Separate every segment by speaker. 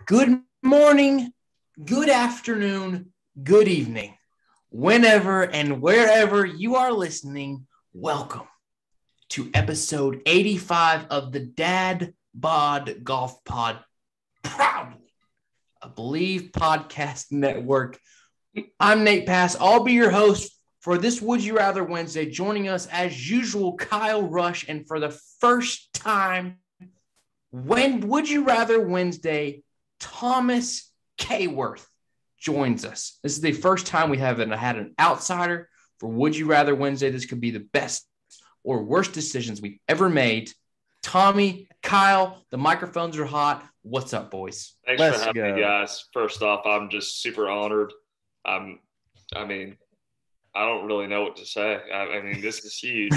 Speaker 1: Good morning, good afternoon, good evening. Whenever and wherever you are listening, welcome to episode 85 of the Dadbod Golf Pod, proudly a Believe Podcast Network. I'm Nate Pass. I'll be your host for this Would You Rather Wednesday. Joining us as usual, Kyle Rush, and for the first time, when Would You Rather Wednesday, Thomas Kayworth joins us. This is the first time we haven't had an outsider for Would You Rather Wednesday. This could be the best or worst decisions we've ever made. Tommy, Kyle, the microphones are hot. What's up, boys?
Speaker 2: Thanks for having me, guys. First off, I'm just super honored. I don't really know what to say. I mean, this is huge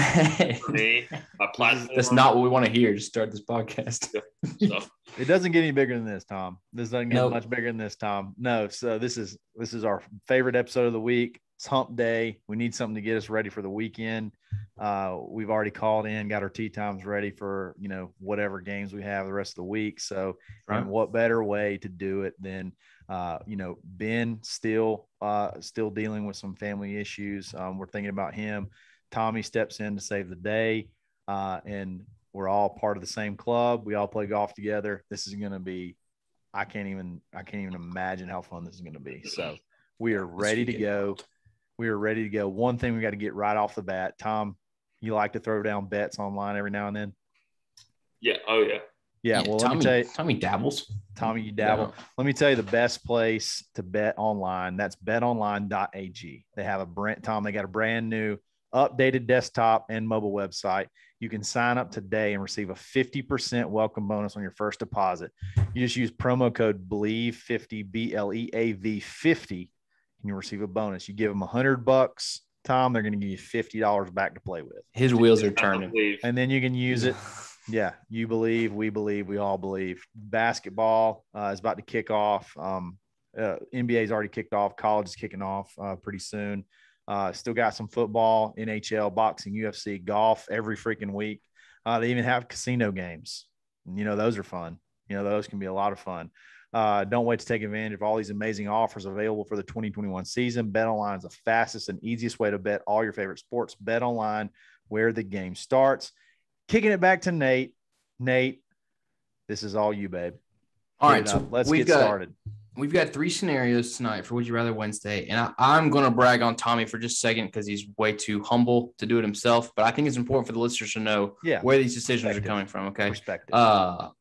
Speaker 2: for me. My platform.
Speaker 1: That's not what we want to hear to start this podcast.
Speaker 2: So.
Speaker 3: It doesn't get any bigger than this, Tom. This doesn't get much bigger than this, Tom. No. So this is our favorite episode of the week. It's hump day. We need something to get us ready for the weekend. We've already called in, got our tee times ready for, whatever games we have the rest of the week. So, and what better way to do it than, Ben still dealing with some family issues. We're thinking about him. Tommy steps in to save the day. And we're all part of the same club. We all play golf together. This is going to be, I can't even imagine how fun this is going to be. So we are ready to go. We are ready to go. One thing we got to get right off the bat, Tom, you like to throw down bets online every now and then?
Speaker 2: Yeah. Oh, yeah.
Speaker 3: Yeah. Well,
Speaker 1: Tommy,
Speaker 3: let me tell you.
Speaker 1: Tommy dabbles.
Speaker 3: Tommy, you dabble. Yeah. Let me tell you the best place to bet online. That's Betonline.ag. They have they got a brand new updated desktop and mobile website. You can sign up today and receive a 50% welcome bonus on your first deposit. You just use promo code BLEAV50, BLEAV 50, and you'll receive a bonus. You give them $100, Tom, they're going to give you $50 back to play with.
Speaker 1: His wheels are turning.
Speaker 3: And then you can use it. Yeah, you believe, we all believe. Basketball is about to kick off. NBA's already kicked off. College is kicking off pretty soon. Still got some football, NHL, boxing, UFC, golf every freaking week. They even have casino games. Those are fun. Those can be a lot of fun. Don't wait to take advantage of all these amazing offers available for the 2021 season. BetOnline is the fastest and easiest way to bet all your favorite sports. BetOnline, where the game starts. Kicking it back to Nate. Nate, this is all you, babe.
Speaker 1: All right, so
Speaker 3: let's get started.
Speaker 1: We've got 3 scenarios tonight for Would You Rather Wednesday, and I'm going to brag on Tommy for just a second because he's way too humble to do it himself, but I think it's important for the listeners to know where these decisions are coming from, okay?
Speaker 3: Perspective.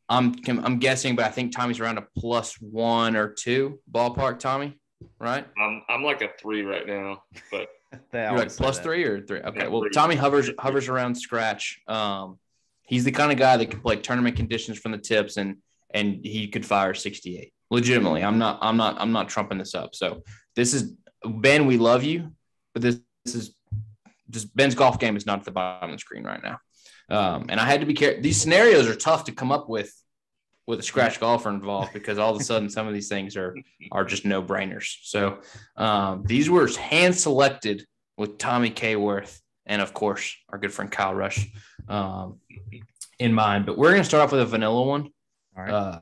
Speaker 1: I'm guessing, but I think Tommy's around a +1 or 2 ballpark, Tommy, right?
Speaker 2: I'm like a 3 right now, but
Speaker 1: you're like +3 or 3? Okay, yeah, well, 3. Tommy hovers around scratch. He's the kind of guy that can play tournament conditions from the tips, and he could fire 68. Legitimately, I'm not trumping this up. So this is Ben. We love you, but this is just Ben's golf game is not at the bottom of the screen right now. And I had to be careful. These scenarios are tough to come up with a scratch golfer involved because all of a sudden some of these things are just no brainers. So these were hand selected with Tommy Kayworth and of course our good friend Kyle Rush in mind. But we're going to start off with a vanilla one.
Speaker 3: All right.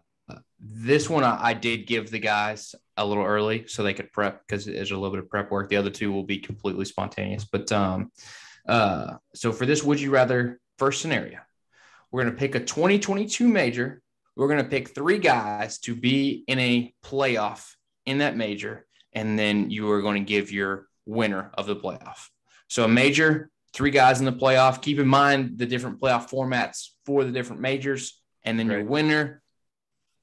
Speaker 1: This one I did give the guys a little early so they could prep because there's a little bit of prep work. The other 2 will be completely spontaneous. But so for this Would You Rather first scenario, we're going to pick a 2022 major. We're going to pick 3 guys to be in a playoff in that major, and then you are going to give your winner of the playoff. So a major, 3 guys in the playoff. Keep in mind the different playoff formats for the different majors, and then your winner.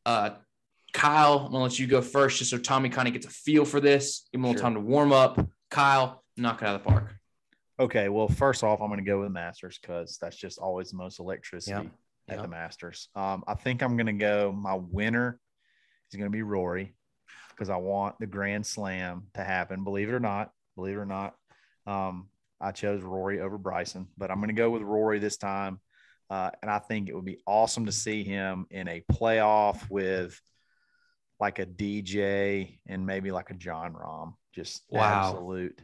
Speaker 1: Kyle, I'm going to let you go first just so Tommy kind of gets a feel for this. Give him a little time to warm up. Kyle, knock it out of the park.
Speaker 3: Okay, well, first off, I'm going to go with the Masters because that's just always the most electricity at the Masters. I think I'm going to go – my winner is going to be Rory because I want the Grand Slam to happen. Believe it or not, I chose Rory over Bryson, but I'm going to go with Rory this time. And I think it would be awesome to see him in a playoff with like a DJ and maybe like a John Rahm. Just absolute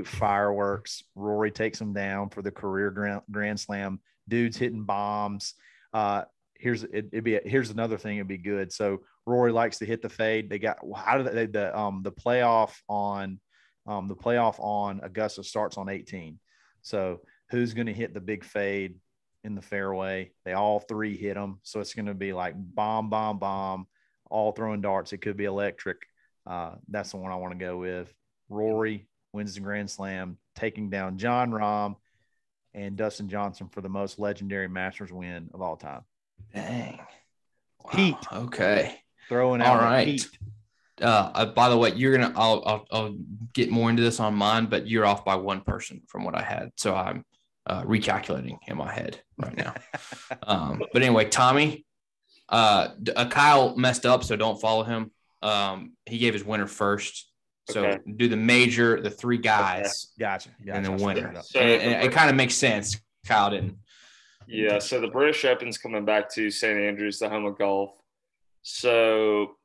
Speaker 3: fireworks. Rory takes him down for the career Grand Slam. Dude's hitting bombs. here's another thing. It'd be good. So Rory likes to hit the fade. They got the playoff on Augusta starts on 18. So who's going to hit the big fade in the fairway? They all three hit them. So it's going to be like bomb, bomb, bomb, all throwing darts. It could be electric. That's the one I want to go with. Rory wins the Grand Slam, taking down John Rahm and Dustin Johnson for the most legendary Masters win of all time.
Speaker 1: Dang. Wow.
Speaker 3: Heat.
Speaker 1: Okay.
Speaker 3: Throwing out
Speaker 1: all right.
Speaker 3: heat.
Speaker 1: By the way, I'll get more into this on mine, but you're off by one person from what I had. So I'm recalculating in my head right now. But anyway, Tommy, Kyle messed up, so don't follow him. He gave his winner first. So do the major, the three guys.
Speaker 3: Okay. Gotcha.
Speaker 1: And the winner.
Speaker 2: So
Speaker 1: and it kind of makes sense. Kyle didn't.
Speaker 2: Yeah, so the British Open's coming back to St. Andrews, the home of golf. So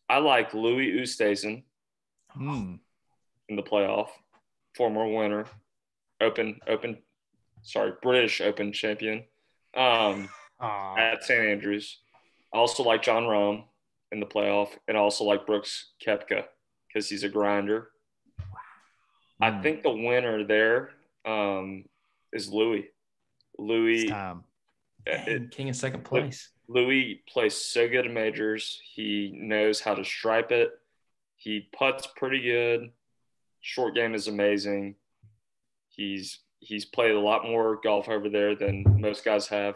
Speaker 2: I like Louis Oosthuizen in the playoff, former winner, British Open champion at St. Andrews. I also like John Rahm in the playoff, and I also like Brooks Koepka because he's a grinder. I think the winner there is Louis. Louis,
Speaker 1: king in second place.
Speaker 2: Louis plays so good in majors. He knows how to stripe it. He putts pretty good. Short game is amazing. He's played a lot more golf over there than most guys have.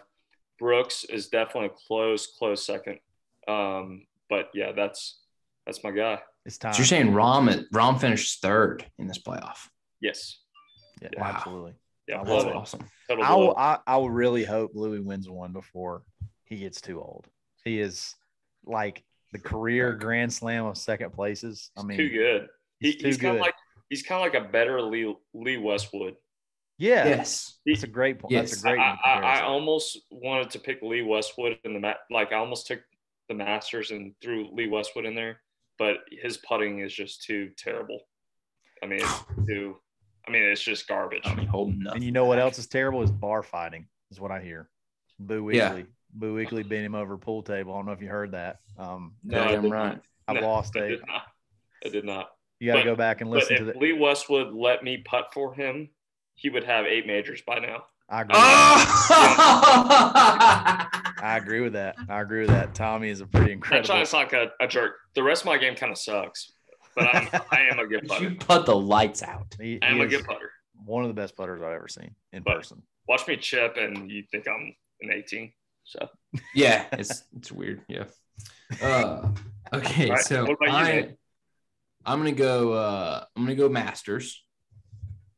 Speaker 2: Brooks is definitely a close second. But yeah, that's my guy.
Speaker 3: It's time.
Speaker 1: So you're saying Rahm finished third in this playoff?
Speaker 2: Yes.
Speaker 3: Yeah,
Speaker 1: wow.
Speaker 3: Absolutely.
Speaker 2: Yeah,
Speaker 1: that's awesome.
Speaker 3: I would really hope Louis wins one before he gets too old. He is like the career Grand Slam of second places. I mean,
Speaker 2: too good. He's
Speaker 3: kind
Speaker 2: of like a better Lee Westwood.
Speaker 3: Yeah.
Speaker 1: Yes.
Speaker 3: That's a great point.
Speaker 1: Yes.
Speaker 3: That's a great
Speaker 2: I almost wanted to pick Lee Westwood in I almost took the Masters and threw Lee Westwood in there, but his putting is just too terrible. I mean, it's just garbage.
Speaker 3: And you know what else is terrible is bar fighting, is what I hear. Boo Weekley.
Speaker 1: Yeah.
Speaker 3: Boo Weekley beat him over a pool table. I don't know if you heard that.
Speaker 2: No,
Speaker 1: I'm right.
Speaker 3: I've lost
Speaker 2: I did not.
Speaker 3: You got to go back and listen to
Speaker 2: that. If Lee Westwood let me putt for him, he would have 8 majors by now.
Speaker 3: I agree with that. Tommy is a pretty incredible.
Speaker 2: I'm trying to sound like a jerk. The rest of my game kind of sucks, but I am a good putter.
Speaker 1: You put the lights out.
Speaker 2: I am a good putter.
Speaker 3: One of the best putters I've ever seen in person.
Speaker 2: Watch me chip, and you think I'm an 18. So
Speaker 1: yeah, it's weird. Yeah. Okay, right. So I'm gonna go Masters,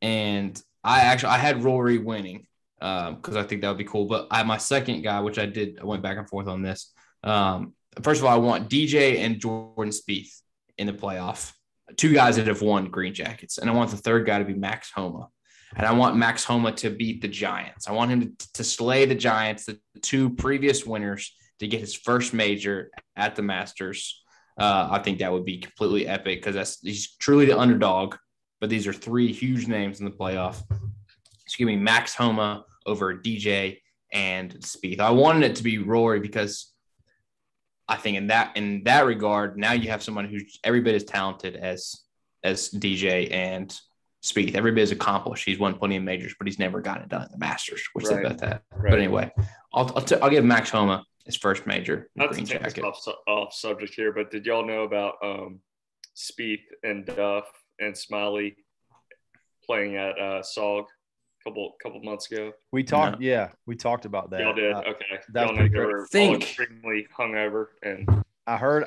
Speaker 1: and I had Rory winning because I think that would be cool. But my second guy, which I went back and forth on this. First of all, I want DJ and Jordan Spieth in the playoff. 2 guys that have won green jackets, and I want the third guy to be Max Homa. And I want Max Homa to beat the Giants. I want him to slay the Giants, the 2 previous winners, to get his first major at the Masters. I think that would be completely epic because he's truly the underdog. But these are 3 huge names in the playoff. So give me Max Homa over DJ and Spieth. I wanted it to be Rory because I think in that regard, now you have someone who's every bit as talented as DJ and Spieth. Every bit as accomplished. He's won plenty of majors, but he's never gotten it done at the Masters. What's right. about that? Right. But anyway, I'll give Max Homa his first major.
Speaker 2: Not to take us off subject here, but did y'all know about Spieth and Duff and Smiley playing at SOG a couple months ago?
Speaker 3: We talked. No. Yeah, we talked about that.
Speaker 2: Y'all did. Okay.
Speaker 3: That's
Speaker 2: y'all they were all extremely hungover, and
Speaker 3: I heard.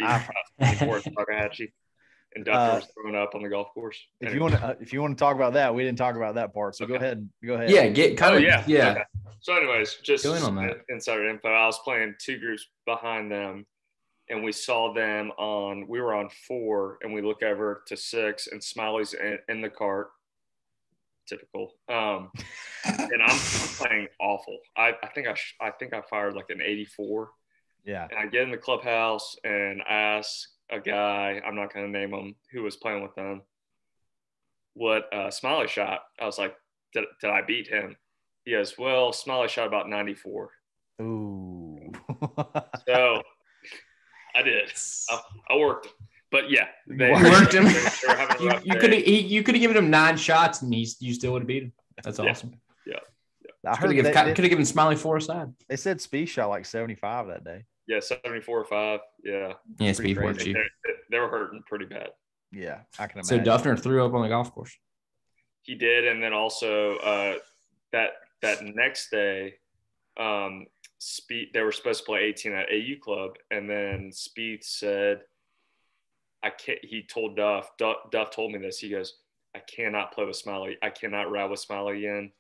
Speaker 2: And Duff was throwing up on the golf course.
Speaker 3: If you want to talk about that, we didn't talk about that part. So go ahead.
Speaker 1: Yeah, yeah.
Speaker 2: Okay. So, anyways, just
Speaker 1: on that.
Speaker 2: Insider info. I was playing 2 groups behind them, and we saw them we were on 4, and we look over to 6, and Smiley's in the cart. Typical. And I'm playing awful. I think I fired like an 84.
Speaker 3: Yeah.
Speaker 2: And I get in the clubhouse and ask a guy, I'm not going to name him, who was playing with them, what Smiley shot. I was like, did I beat him? He goes, well, Smiley shot about 94.
Speaker 3: Ooh.
Speaker 2: So I did. I worked him. But yeah,
Speaker 1: they worked him.
Speaker 2: You
Speaker 1: could have given him 9 shots and you still would have beat him. That's awesome.
Speaker 2: Yeah.
Speaker 1: I could have given Smiley 4 aside.
Speaker 3: They said Speed shot like 75 that day.
Speaker 2: Yeah, 74 or 5. Yeah.
Speaker 1: Yeah, Speed worked you.
Speaker 2: They were hurting pretty bad.
Speaker 3: Yeah, I can imagine.
Speaker 1: So Duffner threw up on the golf course.
Speaker 2: He did, and then also that next day, Speed they were supposed to play 18 at AU Club, and then Speed said, "I can't." He told Duff. Duff told me this. He goes, "I cannot play with Smiley. I cannot ride with Smiley again.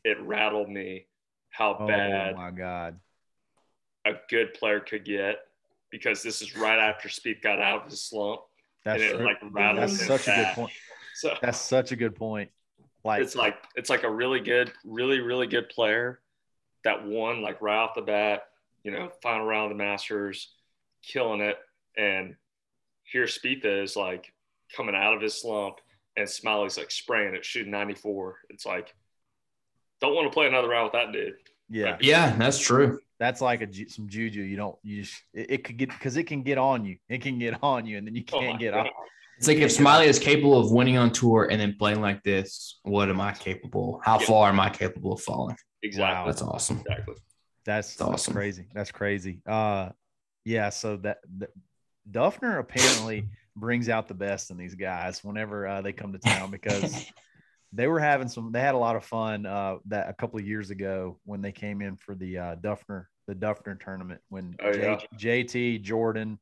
Speaker 2: It rattled me how bad.
Speaker 3: Oh my God,
Speaker 2: a good player could get, because this is right after Speed got out of his slump."
Speaker 3: That's such a good point. So that's such a good point. Like
Speaker 2: it's like a really good player that won like right off the bat, final round of the Masters, killing it, and here Spieth is like coming out of his slump, and Smiley's like spraying it, shooting 94. It's like, don't want to play another round with that dude.
Speaker 3: Yeah,
Speaker 1: yeah, that's true.
Speaker 3: That's like some juju. It could get, because it can get on you. It can get on you, and then you can't get off.
Speaker 1: It's like if Smiley is capable of winning on tour and then playing like this, what am I capable? How far am I capable of falling?
Speaker 2: Exactly.
Speaker 1: Wow, that's awesome.
Speaker 2: Exactly.
Speaker 3: That's
Speaker 1: awesome.
Speaker 3: That's crazy. That's crazy. Yeah. So that Duffner apparently brings out the best in these guys whenever they come to town, because they had a lot of fun that a couple of years ago when they came in for the Duffner tournament, when JT, Jordan,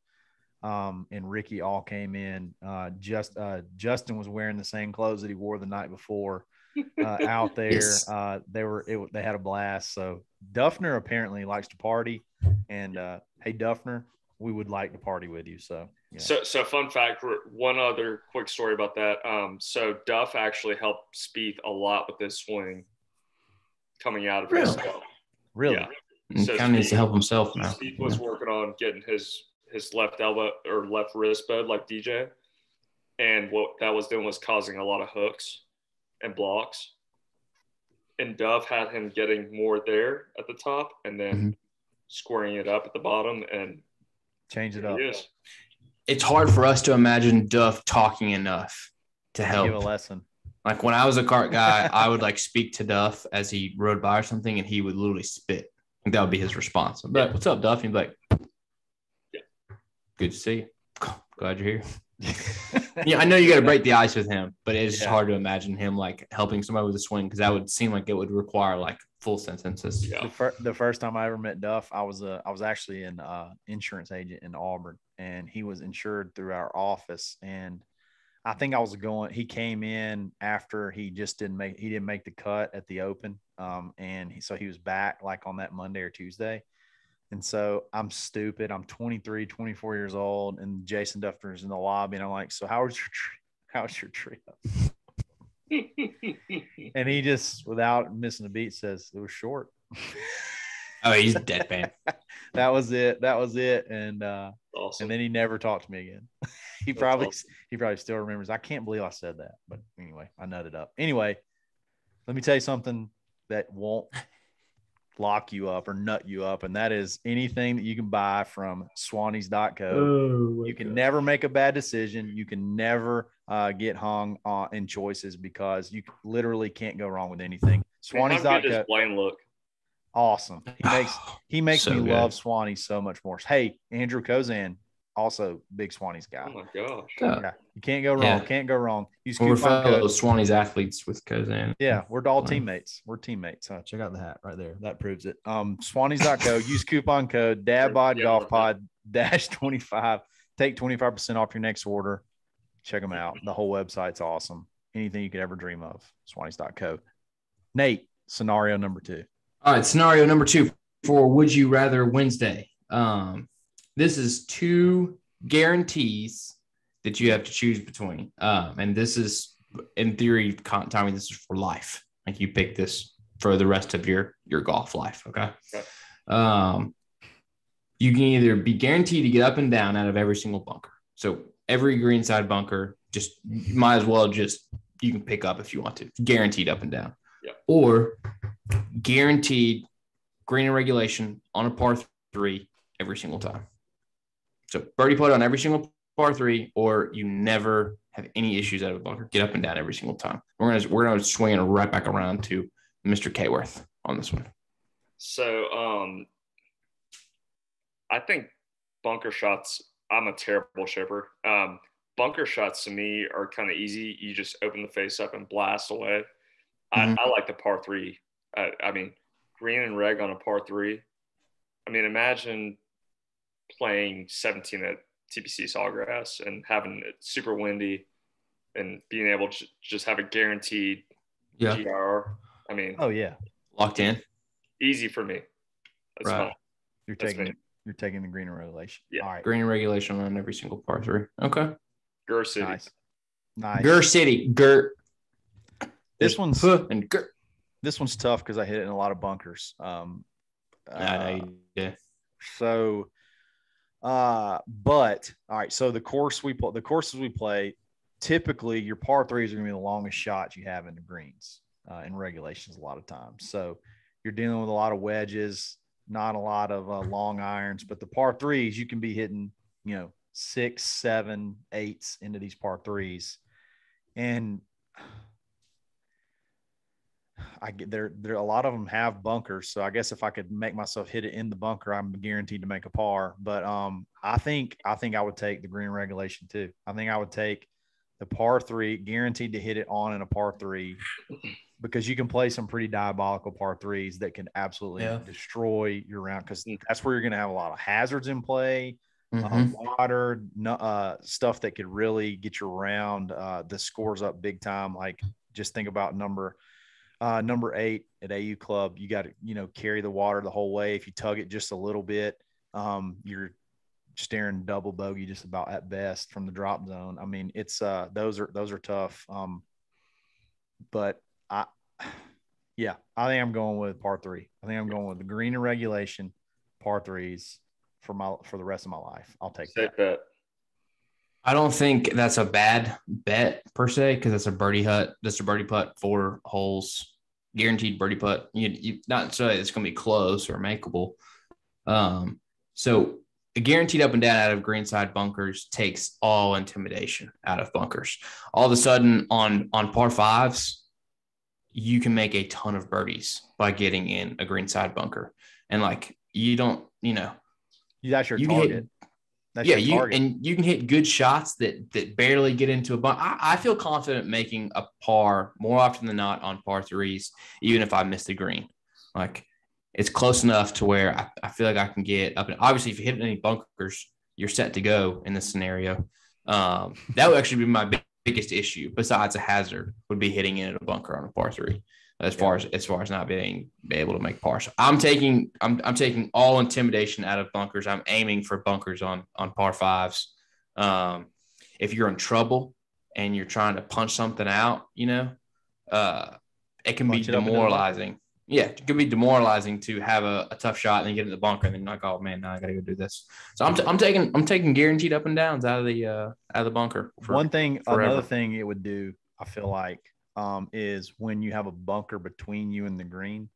Speaker 3: and Ricky all came in. Justin was wearing the same clothes that he wore the night before out there. Yes. They had a blast. So Duffner apparently likes to party, and hey Duffner, we would like to party with you. So yeah.
Speaker 2: So fun fact, one other quick story about that. So Duff actually helped Spieth a lot with this swing coming out of his skull.
Speaker 3: Really?
Speaker 2: Yeah.
Speaker 1: He kind of needs to help himself now.
Speaker 2: Spieth was working on getting his left elbow or left wrist bud like DJ. And what that was doing was causing a lot of hooks and blocks. And Duff had him getting more there at the top and then squaring it up at the bottom and
Speaker 3: change it up.
Speaker 1: It's hard for us to imagine Duff talking enough to help.
Speaker 3: Give a lesson.
Speaker 1: Like when I was a kart guy, I would like speak to Duff as he rode by or something, and he would literally spit. And that would be his response. I'd be like, "What's up, Duff?" And he'd be like, "Yeah, good to see you. Glad you're here." Yeah, I know you got to break the ice with him, but it's just hard to imagine him like helping somebody with a swing, because that would seem like it would require like full sentences.
Speaker 2: Yeah.
Speaker 3: The first time I ever met Duff, I was actually an insurance agent in Auburn, and he was insured through our office. And I think he came in after he didn't make the cut at the Open. So he was back like on that Monday or Tuesday. And so I'm stupid. I'm 23, 24 years old, and Jason Duffner's in the lobby, and I'm like, "So how was your trip?" And he just, without missing a beat, says, "It was short."
Speaker 1: Oh, he's a deadpan.
Speaker 3: That was it. And
Speaker 2: awesome.
Speaker 3: And then he never talked to me again. He probably still remembers. I can't believe I said that, but anyway, I nutted up. Anyway, let me tell you something that won't lock you up or nut you up, and that is anything that you can buy from Swannies.co. You can never make a bad decision. You can never get hung in choices, because you literally can't go wrong with anything. Swannies.co.
Speaker 2: How good does Blaine look?
Speaker 3: Awesome. He makes me love Swannies so much more. Hey, Andrew Kozan, also big Swannies guy.
Speaker 2: Oh my gosh.
Speaker 3: Yeah, you can't go wrong.
Speaker 1: Yeah.
Speaker 3: Can't go wrong.
Speaker 1: We're fellow Swannies athletes with Kozan.
Speaker 3: Yeah, we're all teammates. We're teammates. Check out the hat right there. That proves it. Swannies.co. Use coupon code DadBod -25. Take 25% off your next order. Check them out. The whole website's awesome. Anything you could ever dream of. Swannies.co. Nate, scenario number 2.
Speaker 1: All right, scenario number 2 for Would You Rather Wednesday. This is 2 guarantees that you have to choose between. And this is, in theory, Tommy, this is for life. Like you pick this for the rest of your golf life, okay? You can either be guaranteed to get up and down out of every single bunker. So every greenside bunker, you might as well you can pick up if you want to. Guaranteed up and down.
Speaker 2: Yeah.
Speaker 1: Or guaranteed green and regulation on a par 3 every single time. So birdie putt on every single par 3, or you never have any issues out of a bunker. Get up and down every single time. We're gonna swing it right back around to Mr. Kworth on this one.
Speaker 2: So I think bunker shots, I'm a terrible shipper. Bunker shots to me are kind of easy. You just open the face up and blast away. I like the par 3. I mean, green and reg on a par 3. I mean, imagine playing 17 at TPC Sawgrass and having it super windy and being able to just have a guaranteed GR. I mean,
Speaker 3: oh yeah,
Speaker 1: locked in,
Speaker 2: easy for me. That's fine.
Speaker 3: You're taking the green and regulation.
Speaker 2: Yeah,
Speaker 3: all right.
Speaker 1: Green and regulation on every single par 3. Okay.
Speaker 2: GOOOO City.
Speaker 3: Nice.
Speaker 1: GOOOO City. GOOOO.
Speaker 3: This one's
Speaker 1: GOOOO.
Speaker 3: This one's tough because I hit it in a lot of bunkers.
Speaker 1: Yeah.
Speaker 3: So, but all right. So the courses we play, typically your par 3s are going to be the longest shots you have in the greens in regulations a lot of times. So you're dealing with a lot of wedges, not a lot of long irons, but the par 3s you can be hitting, 6, 7, 8s into these par 3s, and I get there a lot of them have bunkers. So I guess if I could make myself hit it in the bunker, I'm guaranteed to make a par. But I think I would take the green regulation too. I think I would take the par 3, guaranteed to hit it on in a par 3, because you can play some pretty diabolical par 3s that can absolutely destroy your round, because that's where you're going to have a lot of hazards in play, water, stuff that could really get your round the scores up big time. Like just think about number 8 at AU Club. You got to, carry the water the whole way. If you tug it just a little bit, you're staring double bogey just about at best from the drop zone. I mean, it's those are tough. But I think I'm going with par 3. I think I'm going with the green and regulation par 3s for the rest of my life. I'll take that. Bet.
Speaker 1: I don't think that's a bad bet per se, because that's a birdie putt. That's a birdie putt, 4 holes, guaranteed birdie putt. You not say it's going to be close or makeable. So a guaranteed up and down out of greenside bunkers takes all intimidation out of bunkers. All of a sudden on par 5s, you can make a ton of birdies by getting in a greenside bunker, and you don't,
Speaker 3: that's your target.
Speaker 1: And you can hit good shots that barely get into a bunker. I feel confident making a par more often than not on par 3s, even if I miss the green. It's close enough to where I feel like I can get up. And obviously, if you hit any bunkers, you're set to go in this scenario. That would actually be my biggest issue, besides a hazard, would be hitting in a bunker on a par 3. As far as not being able to make par. So I'm taking all intimidation out of bunkers. I'm aiming for bunkers on par 5s. If you're in trouble and you're trying to punch something out, it can be demoralizing. Yeah, it can be demoralizing to have a tough shot and then get in the bunker and then like, oh man, now I got to go do this. So I'm taking guaranteed up and downs out of the bunker.
Speaker 3: Another thing it would do, I feel like, is when you have a bunker between you and the green,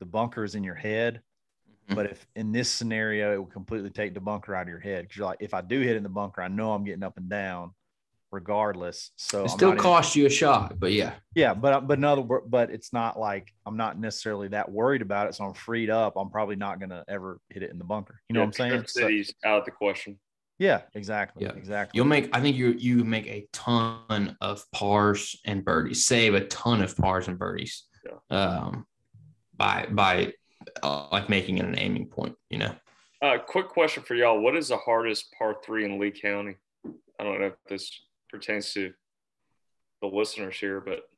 Speaker 3: the bunker is in your head. But if in this scenario, it will completely take the bunker out of your head, because you're like, if I do hit in the bunker, I know I'm getting up and down regardless. So
Speaker 1: it still costs you a shot, but
Speaker 3: but it's not like I'm not necessarily that worried about it. So I'm freed up. I'm probably not going to ever hit it in the bunker. You know what I'm saying?
Speaker 2: City's out of the question.
Speaker 3: Yeah, exactly. Yeah, exactly.
Speaker 1: I think you make a ton of pars and birdies, save a ton of pars and birdies, by making it an aiming point,
Speaker 2: Quick question for y'all. What is the hardest par 3 in Lee County? I don't know if this pertains to the listeners here, but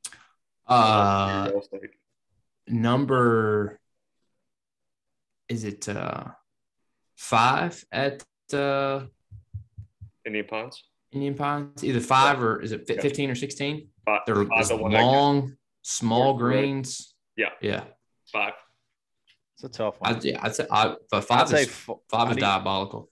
Speaker 1: number, is it 5 at
Speaker 2: Indian Pines?
Speaker 1: Indian Pines, either 5 or is it 15 or 16? They're
Speaker 2: long,
Speaker 1: small greens.
Speaker 2: Yeah. 5.
Speaker 3: It's a tough one.
Speaker 1: I'd say 5 is diabolical.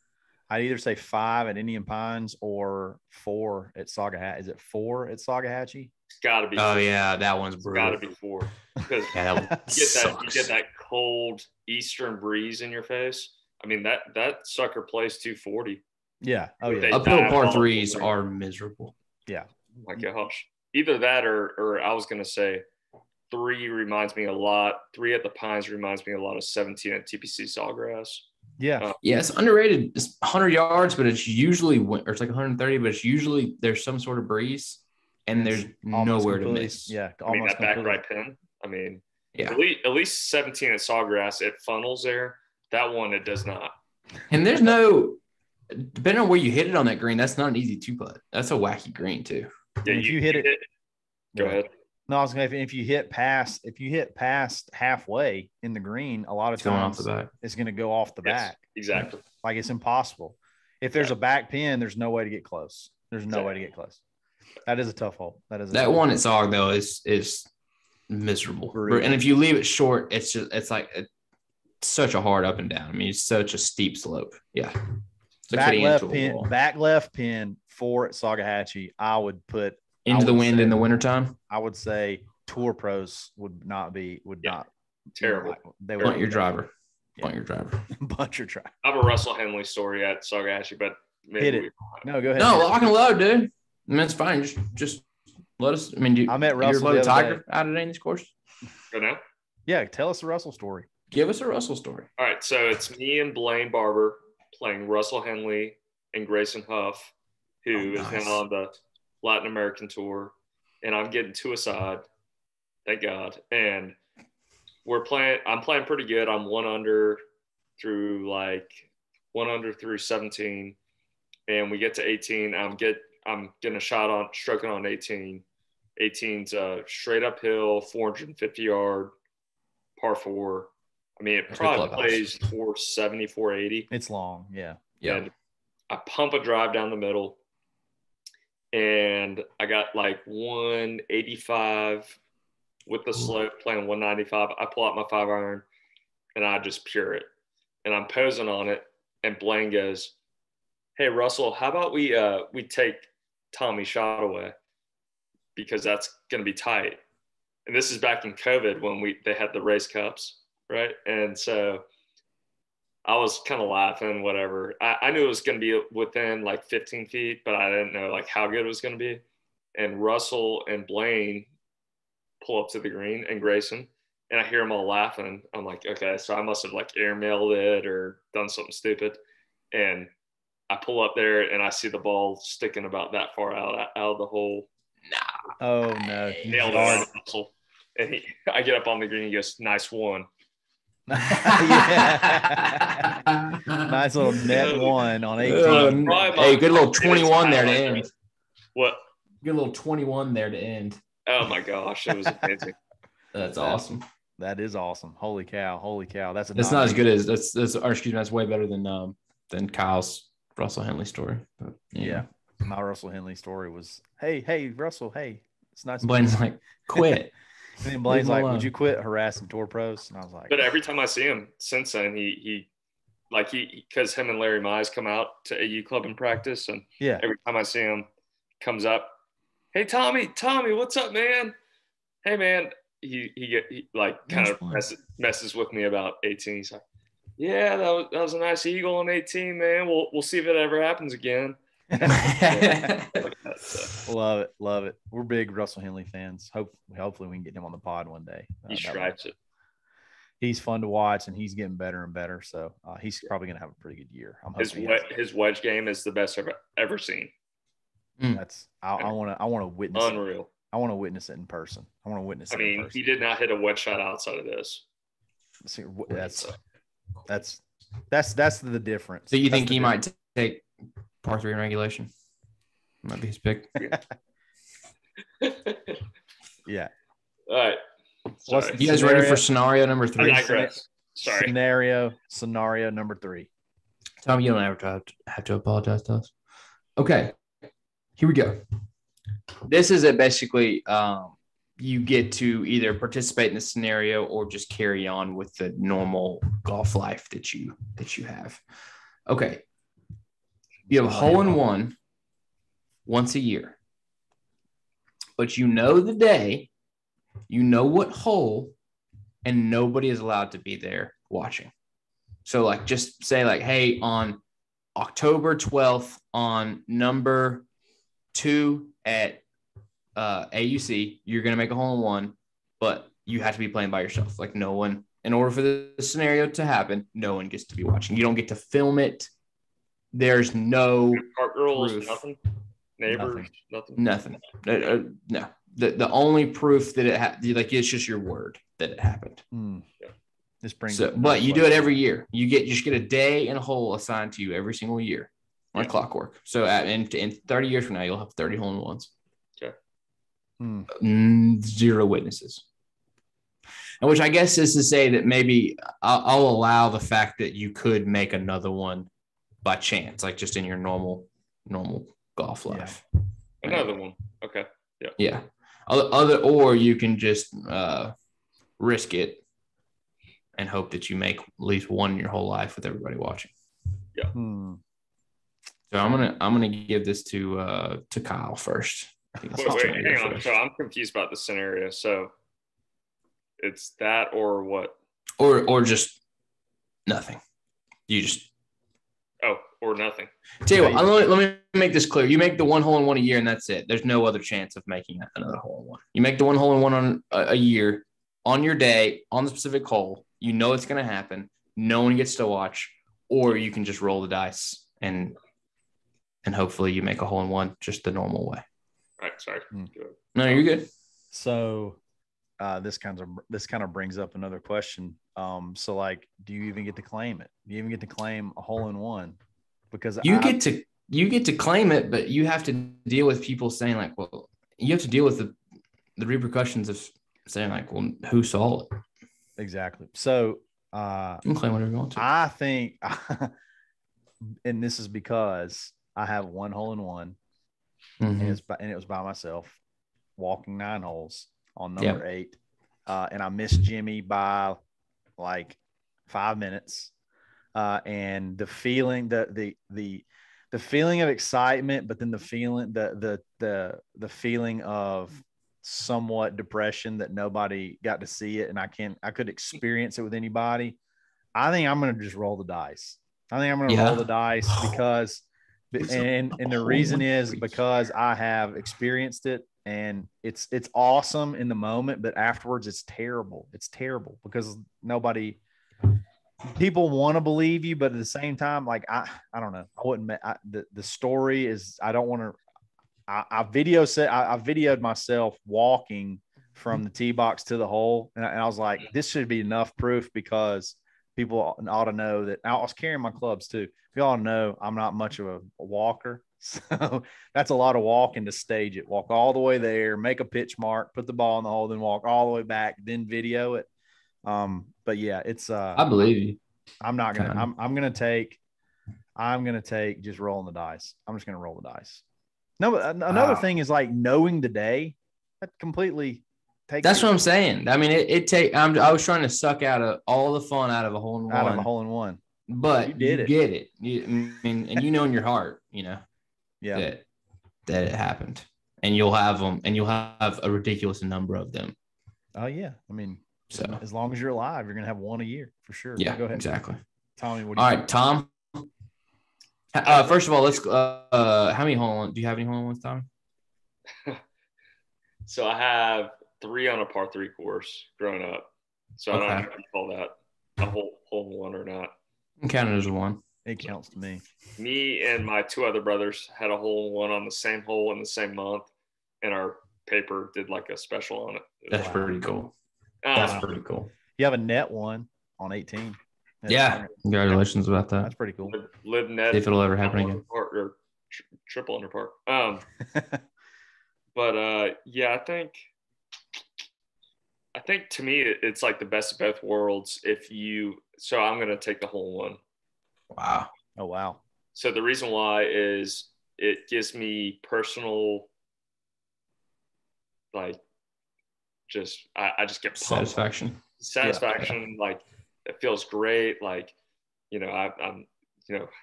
Speaker 3: I'd either say 5 at Indian Pines or 4 at Saugahatchee. Is it 4 at Saugahatchee?
Speaker 2: It's got to be.
Speaker 1: Oh yeah, that one's brutal.
Speaker 2: Got to be 4 because you get that cold eastern breeze in your face. I mean, that sucker plays 240.
Speaker 3: Yeah. Oh, yeah.
Speaker 1: Uphill par threes are miserable.
Speaker 3: Yeah.
Speaker 2: Oh my gosh. Either that or I was going to say 3 reminds me a lot. 3 at the Pines reminds me a lot of 17 at TPC Sawgrass.
Speaker 3: Yeah.
Speaker 1: Yeah, it's underrated. It's 100 yards, but it's usually, or it's like 130, but it's usually there's some sort of breeze and there's nowhere to miss.
Speaker 3: Yeah.
Speaker 2: I mean, that back right pin. I mean,
Speaker 1: yeah.
Speaker 2: At least 17 at Sawgrass, it funnels there. That one, it does not.
Speaker 1: And there's no, depending on where you hit it on that green, that's not an easy 2-putt. That's a wacky green too.
Speaker 2: Yeah,
Speaker 3: if you hit it,
Speaker 2: go ahead.
Speaker 3: No, I was going to, if you hit past halfway in the green, a lot of times it's going to go off the back.
Speaker 2: Exactly.
Speaker 3: Like it's impossible. If there's a back pin, there's no way to get close. There's no way to get close. That is a tough hole.
Speaker 1: That one at Zog though is miserable. Brutal. And if you leave it short, it's such a hard up and down. I mean, it's such a steep slope. Yeah.
Speaker 3: Back left pin 4 at Saugahatchee. I would put
Speaker 1: into the wind in the wintertime.
Speaker 3: I would say tour pros would not
Speaker 2: terrible.
Speaker 3: They
Speaker 1: want your driver. Bunt your driver.
Speaker 3: Bunt your driver.
Speaker 2: I have a Russell Henley story at Saugahatchee, but
Speaker 3: hit it. No, go ahead.
Speaker 1: No, lock and load, dude. I mean, it's fine. Just let us. I mean,
Speaker 3: I met Russell the
Speaker 1: Tiger out today in this course.
Speaker 2: Go now.
Speaker 3: Yeah, tell us the Russell story.
Speaker 1: Give us a Russell story.
Speaker 2: All right, so it's me and Blaine Barber playing Russell Henley and Grayson Huff, who is now on the Latin American tour, and I'm getting 2 aside, thank God. And I'm playing pretty good. I'm 1 under through 17, and we get to 18. I'm getting a shot on stroking on 18. 18's a straight uphill, 450 yard par 4. I mean, it probably plays 470, 480.
Speaker 3: It's long, yeah.
Speaker 2: And I pump a drive down the middle, and I got like 185 with the slope, playing 195. I pull out my 5-iron, and I just pure it. And I'm posing on it, and Blaine goes, "Hey, Russell, how about we take Tommy's shot away, because that's going to be tight." And this is back in COVID when they had the race cups. Right. And so I was kind of laughing, whatever. I knew it was going to be within like 15 feet, but I didn't know like how good it was going to be. And Russell and Blaine pull up to the green, and Grayson, and I hear them all laughing. I'm like, okay, so I must have like airmailed it or done something stupid. And I pull up there, and I see the ball sticking about that far out of the hole.
Speaker 1: Nah.
Speaker 3: Oh, no.
Speaker 2: Nailed it, Russell. And I get up on the green, he goes, "Nice one."
Speaker 3: Nice little net 1 on 18.
Speaker 1: Hey, good little 21 there to end.
Speaker 2: What?
Speaker 1: Good little 21 there to end.
Speaker 2: Oh my gosh, it was amazing.
Speaker 1: That's awesome.
Speaker 3: That is awesome. Holy cow. That's
Speaker 1: not as good as that's way better than Kyle's Russell Henley story. But,
Speaker 3: yeah. My Russell Henley story was, hey, Russell, hey, it's nice.
Speaker 1: Blaine's like, quit.
Speaker 3: And then Blaine's like, would you quit harassing tour pros? And I was like,
Speaker 2: but every time I see him since then, because him and Larry Mize come out to AU Club and practice, and every time I see him, comes up, "Hey, Tommy, what's up, man? Hey, man." He kind of messes with me about 18. He's like, "Yeah, that was a nice eagle on 18, man. We'll see if it ever happens again."
Speaker 3: Love it. We're big Russell Henley fans. Hopefully we can get him on the pod one day.
Speaker 2: He stripes it.
Speaker 3: He's fun to watch, and he's getting better and better. So he's probably going to have a pretty good year.
Speaker 2: His wedge game is the best I've ever seen.
Speaker 3: I want to witness.
Speaker 2: Unreal.
Speaker 3: I want to witness it in person. I mean,
Speaker 2: he did not hit a wedge shot outside of this.
Speaker 3: See, that's the difference.
Speaker 1: So you think he might take par 3 in regulation? Might be his pick.
Speaker 3: Yeah.
Speaker 2: All right.
Speaker 1: You guys ready for scenario number 3?
Speaker 2: Sorry.
Speaker 3: Scenario number 3.
Speaker 1: Tom, you don't ever have to apologize to us. Okay. Here we go. This is basically you get to either participate in the scenario or just carry on with the normal golf life that you have. Okay. You have a hole-in-one once a year, but you know the day, you know what hole, and nobody is allowed to be there watching. So like just say like, hey, on October 12th on number 2 at AUC, you're going to make a hole in one, but you have to be playing by yourself. Like no one, in order for the scenario to happen, no one gets to be watching. You don't get to film it. There's no
Speaker 2: Park girls,
Speaker 1: proof.
Speaker 2: nothing. Neighbors,
Speaker 1: Nothing. No. The only proof that like it's just your word that it happened.
Speaker 2: Yeah.
Speaker 3: This brings
Speaker 1: so, but you do it every year. You just get a day and a hole assigned to you every single year on clockwork. So in 30 years from now, you'll have 30 hole in ones.
Speaker 2: Okay.
Speaker 1: 0 witnesses. And which I guess is to say that maybe I'll allow the fact that you could make another one by chance, like just in your normal golf life.
Speaker 2: Another one. Okay. Yeah.
Speaker 1: Yeah. Or you can just risk it and hope that you make at least one in your whole life with everybody watching.
Speaker 2: Yeah.
Speaker 1: So I'm gonna give this to Kyle first.
Speaker 2: Wait, hang on. So I'm confused about the scenario. So it's that or what?
Speaker 1: Or just nothing. You just
Speaker 2: or nothing.
Speaker 1: Tell you what, let me make this clear. You make the one hole in one a year, and that's it. There's no other chance of making another hole in one. You make the one hole in one on a year, on your day, on the specific hole. You know it's going to happen. No one gets to watch, or you can just roll the dice and hopefully you make a hole in one just the normal way.
Speaker 2: All right, sorry.
Speaker 1: No, you're good.
Speaker 3: So this kind of brings up another question. So like, do you even get to claim it? Do you even get to claim a hole in one? Because you get
Speaker 1: to claim it, but you have to deal with people saying like, well, you have to deal with the repercussions of saying like, well, who saw it?
Speaker 3: Exactly. So
Speaker 1: you can claim whatever you want to.
Speaker 3: I think, and this is because I have one hole in one, and it was by myself, walking 9 holes on number 8, and I missed Jimmy by like 5 minutes. And the feeling, the feeling of excitement, but then the feeling, the feeling of somewhat depression that nobody got to see it, and I could experience it with anybody. I think I'm going to just roll the dice. I think I'm going to roll the dice because, and the reason is because I have experienced it, and it's awesome in the moment, but afterwards it's terrible. It's terrible because people want to believe you, but at the same time, like I don't know. I wouldn't. The story is I don't want to. I videoed myself walking from the tee box to the hole, and I was like, this should be enough proof because people ought to know that. I was carrying my clubs too. We all know I'm not much of a walker, so that's a lot of walking to stage it. Walk all the way there, make a pitch mark, put the ball in the hole, then walk all the way back, then video it. But yeah, it's
Speaker 1: I believe you.
Speaker 3: I'm not gonna I'm gonna take just rolling the dice. I'm just gonna roll the dice. No, another thing is like knowing the day. That completely takes.
Speaker 1: That's what I'm saying. I mean, I was trying to suck out all the fun out of a hole in one.
Speaker 3: Out of a hole in one.
Speaker 1: But you get it. And you know in your heart, that it happened, and you'll have them, and you'll have a ridiculous number of them.
Speaker 3: Oh yeah, I mean,
Speaker 1: so
Speaker 3: as long as you're alive, you're gonna have one a year for sure.
Speaker 1: Yeah,
Speaker 3: go ahead.
Speaker 1: Exactly.
Speaker 3: Tommy, what do
Speaker 1: you
Speaker 3: think?
Speaker 1: Right, Tom. First of all, let's. How many hole-in-ones? Do you have any hole-in-ones, Tom?
Speaker 2: So I have 3 on a par 3 course growing up. So I don't know if you call that a hole-in-one or not.
Speaker 1: I can count it as one.
Speaker 3: It counts to me.
Speaker 2: Me and my 2 other brothers had a hole-in-one on the same hole in the same month, and our paper did like a special on it.
Speaker 1: That's pretty cool. That's pretty cool.
Speaker 3: You have a net one on 18.
Speaker 1: Yeah. Congratulations about that.
Speaker 3: That's pretty cool.
Speaker 2: Live net.
Speaker 1: See if it'll ever happen again.
Speaker 2: Or triple under par. But yeah, I think to me it's like the best of both worlds. So I'm gonna take the hole in one.
Speaker 1: Wow.
Speaker 3: Oh wow.
Speaker 2: So the reason why is it gives me personal, like, I just get pumped. Satisfaction. Yeah. Like it feels great. Like, I'm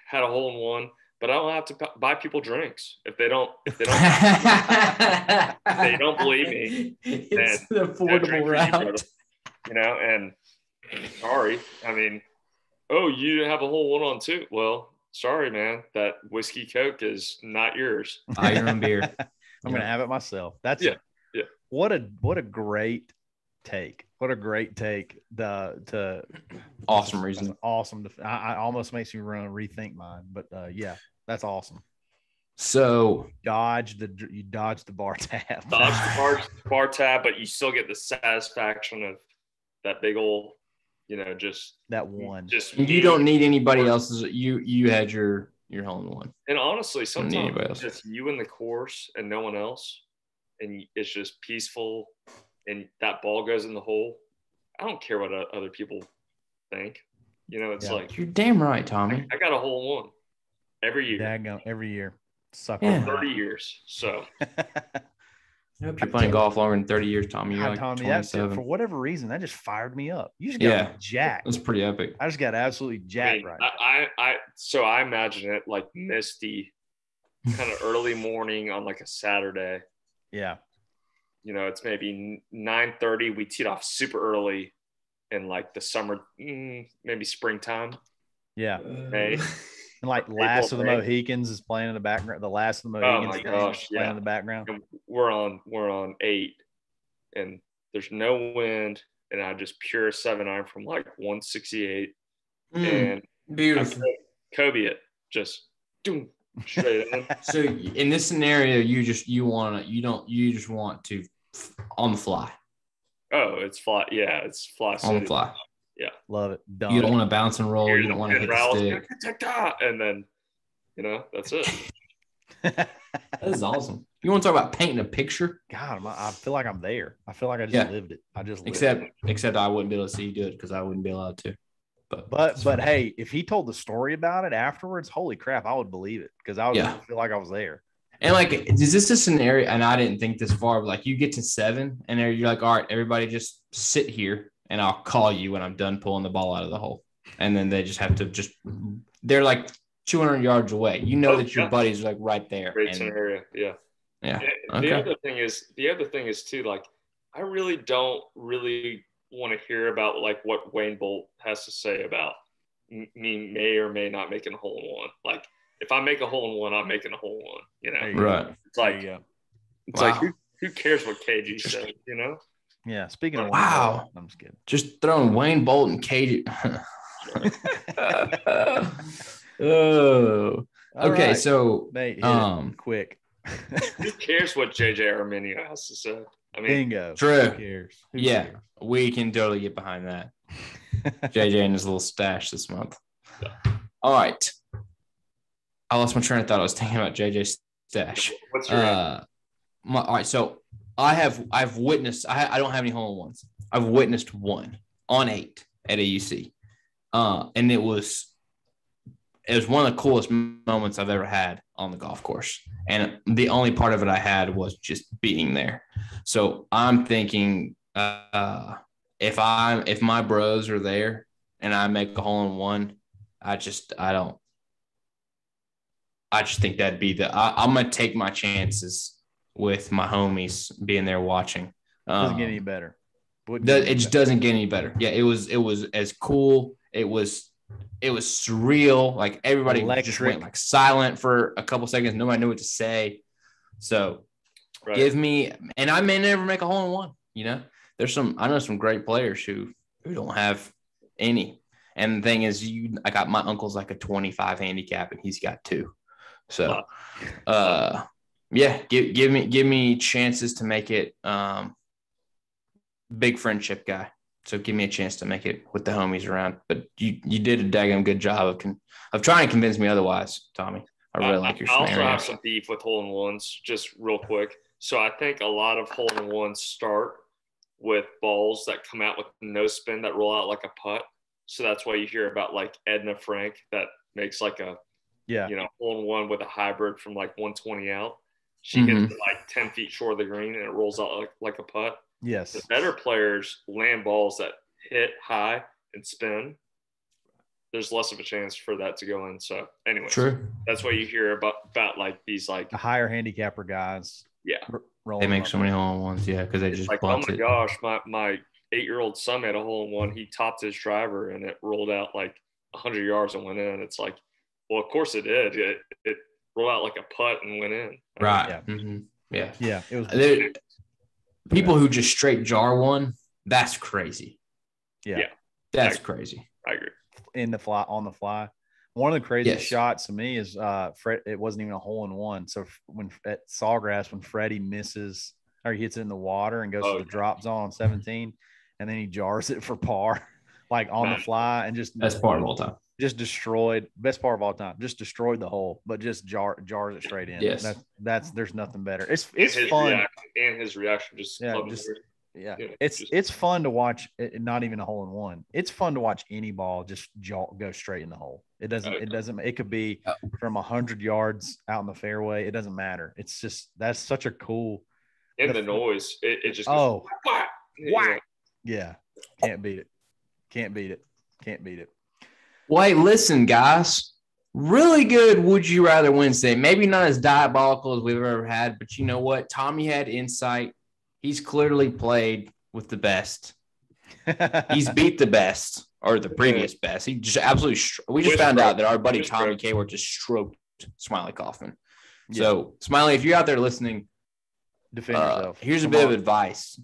Speaker 2: had a hole in one, but I don't have to buy people drinks if they don't if they don't believe me.
Speaker 1: It's the affordable route.
Speaker 2: And sorry, I mean, oh, you have a hole 1 on 2. Well, sorry, man. That whiskey Coke is not yours.
Speaker 1: Buy your own beer.
Speaker 3: I'm gonna have it myself. That's
Speaker 2: yeah.
Speaker 3: What a great take. What a great take.
Speaker 1: Awesome reason.
Speaker 3: Awesome. I almost makes me rethink mine. But yeah, that's awesome.
Speaker 1: So
Speaker 3: you dodge the bar tab.
Speaker 2: Dodge the bar tab, but you still get the satisfaction of that big old, just
Speaker 3: that one.
Speaker 2: Just
Speaker 1: you don't need anybody else's. You had your hole in one.
Speaker 2: And honestly, sometimes it's just you in the course and no one else, and it's just peaceful, and that ball goes in the hole. I don't care what other people think. It's like
Speaker 1: you're damn right, Tommy.
Speaker 2: I got a hole in one every year.
Speaker 3: Daggum, every year.
Speaker 2: Sucker. Yeah. 30 years. So
Speaker 1: I hope you're playing golf longer than 30 years, Tommy. You're like
Speaker 3: Tommy,
Speaker 1: 27.
Speaker 3: For whatever reason, that just fired me up. You just got jacked.
Speaker 1: That's pretty epic.
Speaker 3: I just got absolutely jacked
Speaker 2: So I imagine it like misty, kind of early morning on like a Saturday.
Speaker 3: Yeah.
Speaker 2: It's maybe 9:30. We teed off super early in like the summer, maybe springtime.
Speaker 3: Yeah.
Speaker 2: May.
Speaker 3: And like Last of the Mohicans is playing in the background. The Last of the Mohicans is playing in the background.
Speaker 2: And we're on 8, and there's no wind, and I just pure 7-iron from like 168, and
Speaker 1: beautiful.
Speaker 2: Kobe it just straight in.
Speaker 1: So in this scenario, you just want to on the fly.
Speaker 2: Oh, it's fly. Yeah, it's fly
Speaker 1: on the fly.
Speaker 2: Yeah,
Speaker 3: love it.
Speaker 1: Done. You don't want to bounce and roll. You don't want to hit the stick.
Speaker 2: And then, that's it.
Speaker 1: That is awesome. You want to talk about painting a picture?
Speaker 3: God, I feel like I'm there. I feel like I just lived it.
Speaker 1: Except I wouldn't be able to see you do it because I wouldn't be allowed to.
Speaker 3: But hey, if he told the story about it afterwards, holy crap, I would believe it because I would feel like I was there.
Speaker 1: And like, is this a scenario? And I didn't think this far. But like, you get to 7, and you're like, all right, everybody, just sit here. And I'll call you when I'm done pulling the ball out of the hole. And then they just have to they're like 200 yards away. That your buddies are like right there.
Speaker 2: Great scenario. Yeah.
Speaker 1: Yeah.
Speaker 2: Okay. The other thing is too, like, I really don't want to hear about like what Wayne Bolt has to say about me may or may not making a hole in one. Like, if I make a hole in one, I'm making a hole in one,
Speaker 1: Right.
Speaker 2: It's like, like who cares what KG says,
Speaker 3: Yeah, speaking of
Speaker 1: wow,
Speaker 3: I'm just kidding.
Speaker 1: Just throwing Wayne Bolt and KG. Oh, okay. Right. So,
Speaker 3: Nate, quick.
Speaker 2: Who cares what JJ Arminio has to say? I mean,
Speaker 3: bingo.
Speaker 1: True.
Speaker 3: Who cares? Who cares?
Speaker 1: We can totally get behind that. JJ and his little stash this month. Yeah. All right. I lost my train of thought. I was thinking about JJ's stash.
Speaker 2: What's your
Speaker 1: all right. So. I've witnessed. I don't have any hole in ones. I've witnessed one on 8 at AUC, and it was one of the coolest moments I've ever had on the golf course. And the only part of it I had was just being there. So I'm thinking, if my bros are there and I make a hole in one, I just think that'd be I'm gonna take my chances with my homies being there watching.
Speaker 3: Doesn't get any better.
Speaker 1: It just doesn't get any better. Yeah, it was as cool. It was surreal. Like, everybody just went like silent for a couple seconds. Nobody knew what to say. So give me, and I may never make a hole in one. I know some great players who don't have any. And the thing is, I got my uncle's like a 25 handicap, and he's got 2. So, yeah, give me chances to make it. Big friendship guy, so give me a chance to make it with the homies around. But you did a daggone good job of trying to convince me otherwise, Tommy. I really like your scenario.
Speaker 2: I also have some beef with hole in ones, just real quick. So I think a lot of hole in ones start with balls that come out with no spin that roll out like a putt. So that's why you hear about like Edna Frank that makes like a hole in one with a hybrid from like 120 out. She gets it like 10 feet short of the green, and it rolls out like a putt.
Speaker 3: Yes.
Speaker 2: The better players land balls that hit high and spin. There's less of a chance for that to go in. So anyway, that's why you hear about like these like
Speaker 3: the higher handicapper guys.
Speaker 2: Yeah.
Speaker 1: They make so many hole in ones. Yeah. Cause they just
Speaker 2: like, oh my gosh, my 8-year-old son made a hole in one. He topped his driver and it rolled out like 100 yards and went in. It's like, well, of course it did. It rolled out like a putt and went in.
Speaker 1: Right.
Speaker 3: Yeah.
Speaker 1: Mm-hmm. Yeah.
Speaker 3: Yeah. It was
Speaker 1: people who just straight jar one. That's crazy.
Speaker 3: Yeah.
Speaker 1: That's crazy.
Speaker 2: I agree.
Speaker 3: On the fly. One of the craziest
Speaker 1: Yes.
Speaker 3: shots to me is Fred. It wasn't even a hole in one. So when at Sawgrass, when Freddie misses or he hits it in the water and goes to the drop zone on 17, and then he jars it for par, like on the fly, and just
Speaker 1: Best part of all time.
Speaker 3: Just destroyed. Best part of all time. Just destroyed the hole, but just jars it straight in.
Speaker 1: Yes.
Speaker 3: That's there's nothing better. It's
Speaker 2: his
Speaker 3: fun.
Speaker 2: His reaction just
Speaker 3: it's fun to watch. Not even a hole in one. It's fun to watch any ball just go straight in the hole. It doesn't. It could be from 100 yards out in the fairway. It doesn't matter. It's just that's such a cool.
Speaker 2: And the noise. It just goes,
Speaker 3: whack. Yeah, can't beat it.
Speaker 1: Well, hey, listen, guys. Really good Would You Rather Wednesday. Maybe not as diabolical as we've ever had, but you know what? Tommy had insight. He's clearly played with the best. He's beat the best or the previous best. He just absolutely we just found out that our buddy Tommy Kayward just stroked Smiley Kaufman. Yeah. So, Smiley, if you're out there listening,
Speaker 3: defend yourself.
Speaker 1: Here's a bit of advice.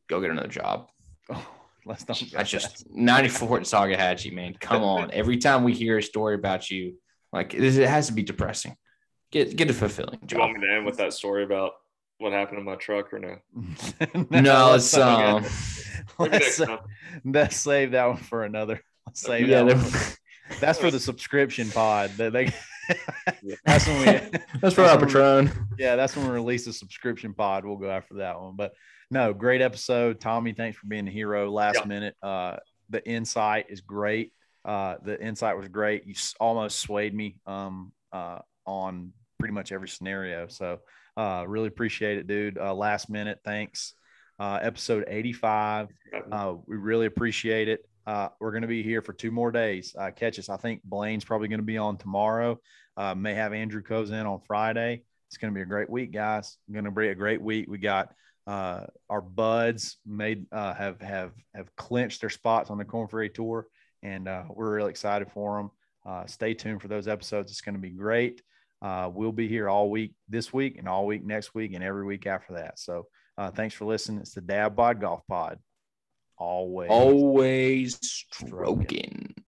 Speaker 1: Go get another job.
Speaker 3: Oh, let's not.
Speaker 1: That's just 94 at Sagahatchee, man. Come on. Every time we hear a story about you, like it has to be depressing. Get a fulfilling job.
Speaker 2: Do you want me to end with that story about what happened to my truck or no?
Speaker 1: No, it's
Speaker 3: let's save that one for another. Let's save that one. That's for the subscription pod. That's when
Speaker 1: that's for our Patron.
Speaker 3: Yeah, that's when we release the subscription pod. We'll go after that one. But no, great episode. Tommy, thanks for being the hero last minute. The insight is great. The insight was great. You almost swayed me on pretty much every scenario. So really appreciate it, dude. Last minute, thanks. Episode 85. We really appreciate it. We're going to be here for 2 more days. Catch us. I think Blaine's probably going to be on tomorrow. May have Andrew Coes in on Friday. It's going to be a great week, guys. It's going to be a great week. We got our buds have clinched their spots on the Corn Ferry Tour, and we're really excited for them. Stay tuned for those episodes. It's going to be great. We'll be here all week this week and all week next week and every week after that. So thanks for listening. It's the Dadbod Golf Pod. Always
Speaker 1: stroking.